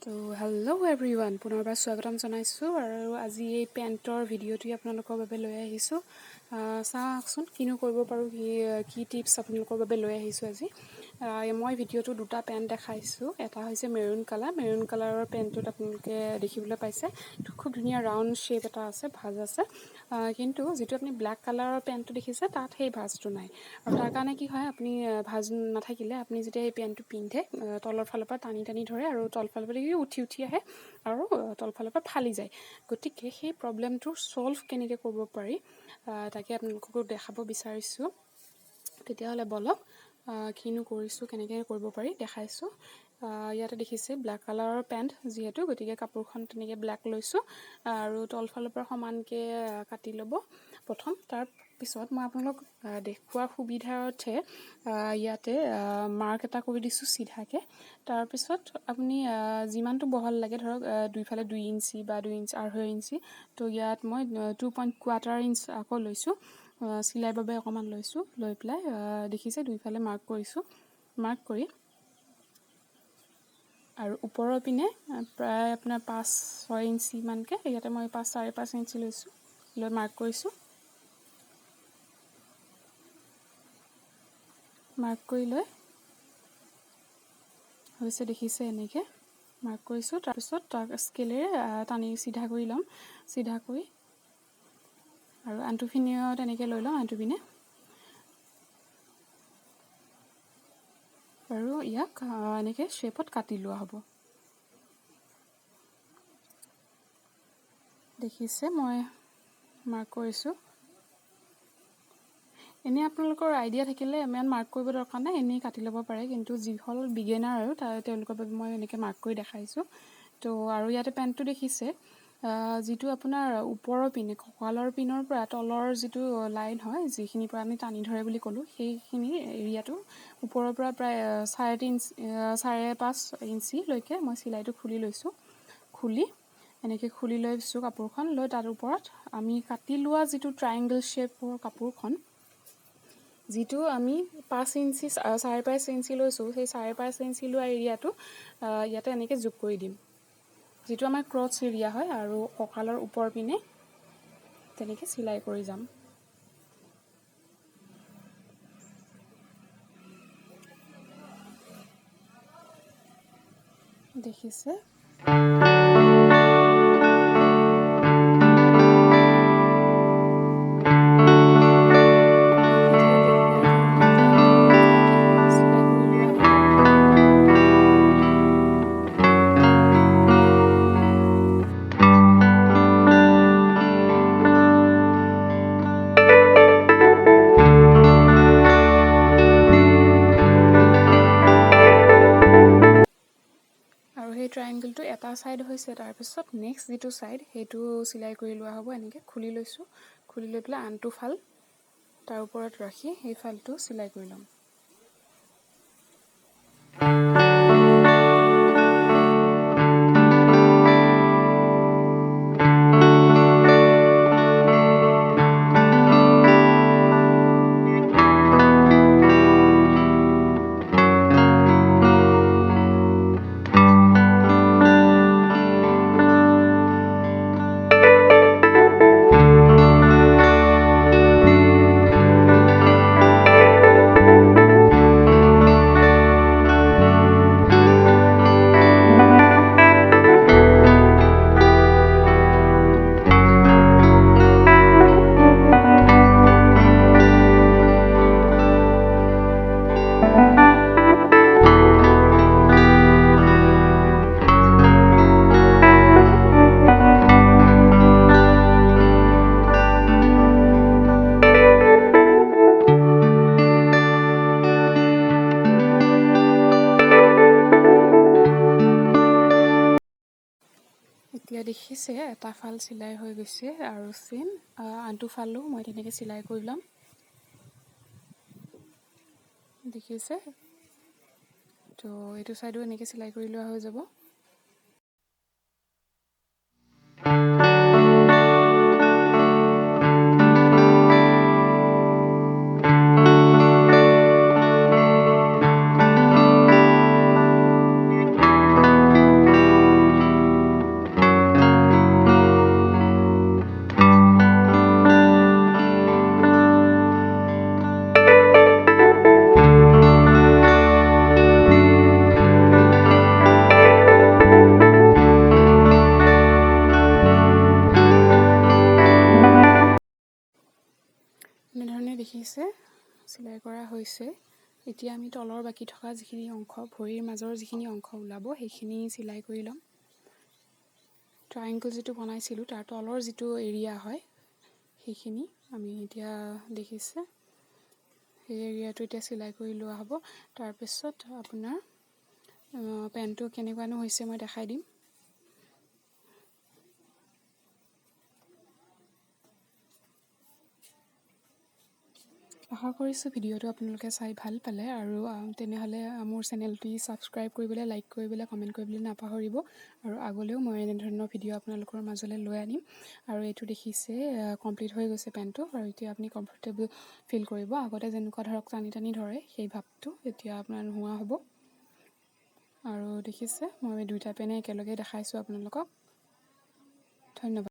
তো hello' everyone, পুনৰবাৰ স্বাগতম জনাইছোঁ আৰু আজি এই পেণ্টৰ ভিডিঅ'টোৱে আপোনালোকৰ বাবে লৈ আহিছোঁ। চাওকচোন কিনো কৰিব পাৰোঁ, কি টিপছ আপোনালোকৰ বাবে লৈ আহিছোঁ আজি। মই ভিডিঅ'টো দুটা পেণ্ট দেখাইছোঁ। এটা হৈছে মেৰুন কালাৰৰ পেণ্টটোত আপোনালোকে দেখিবলৈ পাইছে খুব ধুনীয়া ৰাউণ্ড শ্বেপ এটা আছে, ভাজ আছে। কিন্তু যিটো আপুনি ব্লেক কালাৰৰ পেণ্টটো দেখিছে তাত সেই ভাজটো নাই। আৰু তাৰ কাৰণে কি হয়, আপুনি ভাজ নাথাকিলে আপুনি যেতিয়া এই পেণ্টটো পিন্ধে তলৰ ফালৰ পৰা টানি ধৰে আৰু তলফালৰ পৰা উঠি আহে আৰু তলফালৰ পৰা ফালি যায়। গতিকে সেই প্ৰব্লেমটো ছল্ভ কেনেকৈ কৰিব পাৰি তাকে আপোনালোককো দেখাব বিচাৰিছোঁ। তেতিয়াহ'লে বলক কিনো কৰিছোঁ, কেনেকৈ কৰিব পাৰি দেখাইছোঁ। ইয়াতে দেখিছে ব্লেক কালাৰৰ পেণ্ট যিহেতু, গতিকে কাপোৰখন তেনেকৈ ব্লেক লৈছোঁ আৰু তলফালৰ পৰা সমানকৈ কাটি ল'ব প্ৰথম। তাৰপিছত মই আপোনালোক দেখুওৱাৰ সুবিধাৰ্থে ইয়াতে মাৰ্ক এটা কৰি দিছোঁ চিধাকৈ। তাৰপিছত আপুনি যিমানটো বহল লাগে ধৰক দুইফালে 2 ইঞ্চি বা 2 ইঞ্চি 2.5 ইঞ্চি, তো ইয়াত মই 2.25 ইঞ্চ আকৌ লৈছোঁ, চিলাইৰ বাবে অকণমান লৈছোঁ। লৈ পেলাই দেখিছে দুইফালে মাৰ্ক কৰিছোঁ। মাৰ্ক কৰি আৰু ওপৰৰ পিনে প্ৰায় আপোনাৰ 5-6 ইঞ্চিমানকৈ, ইয়াতে মই 5-4.5 ইঞ্চি লৈছোঁ, লৈ মাৰ্ক কৰিছোঁ। মাৰ্ক কৰি লৈ হৈছে দেখিছে এনেকৈ মাৰ্ক কৰিছোঁ। তাৰপিছত তাক স্কেলেৰে টানি চিধা কৰি ল'ম, চিধা কৰি আৰু আঁঠুখিনিও তেনেকৈ লৈ লওঁ আঁঠু পিনে। আৰু ইয়াক এনেকৈ শ্বেপত কাটি লোৱা হ'ব। দেখিছে মই মাৰ্ক কৰিছোঁ। এনেই আপোনালোকৰ আইডিয়া থাকিলে ইমান মাৰ্ক কৰিব দৰকাৰ নাই, এনেই কাটি ল'ব পাৰে। কিন্তু যিসকল বিগিনাৰ আৰু তেওঁলোকৰ বাবে মই এনেকৈ মাৰ্ক কৰি দেখাইছোঁ। তো আৰু ইয়াতে পেণ্টটো দেখিছে যিটো আপোনাৰ ওপৰৰ পিনে কঁকালৰ পিনৰ পৰা তলৰ যিটো লাইন হয়, যিখিনিৰ পৰা আমি টানি ধৰে বুলি ক'লোঁ, সেইখিনি এৰিয়াটো ওপৰৰ পৰা প্ৰায় 5.5 ইঞ্চিলৈকে মই চিলাইটো খুলি লৈছোঁ। এনেকৈ খুলি লৈছোঁ কাপোৰখন। লৈ তাৰ ওপৰত আমি কাটি লোৱা যিটো ট্ৰায়েংগল শ্বেপৰ কাপোৰখন, যিটো আমি 5 ইঞ্চি 5.5 ইঞ্চি লৈছোঁ, সেই 5.5 ইঞ্চি লোৱা এৰিয়াটো ইয়াতে এনেকৈ যোগ কৰি দিম, যিটো আমাৰ ক্ৰচ এৰিয়া হয়। আৰু কঁকালৰ ওপৰ পিনে তেনেকৈ চিলাই কৰি যাম। দেখিছে ট্ৰায়েংগলটো এটা ছাইড হৈছে। তাৰপিছত নেক্সট যিটো ছাইড সেইটো চিলাই কৰি লোৱা হ'ব। এনেকৈ খুলি লৈছোঁ, খুলি লৈ পেলাই আনটো ফাল তাৰ ওপৰত ৰাখি সেই ফালটো চিলাই কৰি ল'ম। এতিয়া দেখিছে এটা ফাল চিলাই হৈ গৈছে আৰু আনটো ফালো মই তেনেকৈ চিলাই কৰি ল'ম। দেখিছে, তো এইটো ছাইডো এনেকৈ চিলাই কৰি লোৱা হৈ যাব। চিলাই কৰা হৈছে। এতিয়া আমি তলৰ বাকী থকা যিখিনি অংশ, ভৰিৰ মাজৰ যিখিনি অংশ ওলাব সেইখিনি চিলাই কৰি ল'ম। ট্ৰায়েংগল যিটো বনাইছিলোঁ তাৰ তলৰ যিটো এৰিয়া হয় সেইখিনি আমি এতিয়া দেখিছে সেই এৰিয়াটো এতিয়া চিলাই কৰি লোৱা হ'ব। তাৰপিছত আপোনাৰ পেণ্টটো কেনেকুৱানো হৈছে মই দেখাই দিম। আশা কৰিছোঁ ভিডিঅ'টো আপোনালোকে চাই ভাল পালে, আৰু তেনেহ'লে মোৰ চেনেলটি ছাবস্ক্ৰাইব কৰিবলৈ, লাইক কৰিবলৈ, কমেণ্ট কৰিবলৈ নাপাহৰিব। আৰু আগলৈও মই এনেধৰণৰ ভিডিঅ' আপোনালোকৰ মাজলৈ লৈ আনিম। আৰু এইটো দেখিছে কমপ্লিট হৈ গৈছে পেণ্টটো, আৰু এতিয়া আপুনি কমফৰ্টেবল ফিল কৰিব। আগতে যেনেকুৱা ধৰক টানি টানি ধৰে সেই ভাৱটো এতিয়া আপোনাৰ নোহোৱা হ'ব। আৰু দেখিছে মই দুইটা পেনে একেলগে দেখাইছোঁ আপোনালোকক। ধন্যবাদ।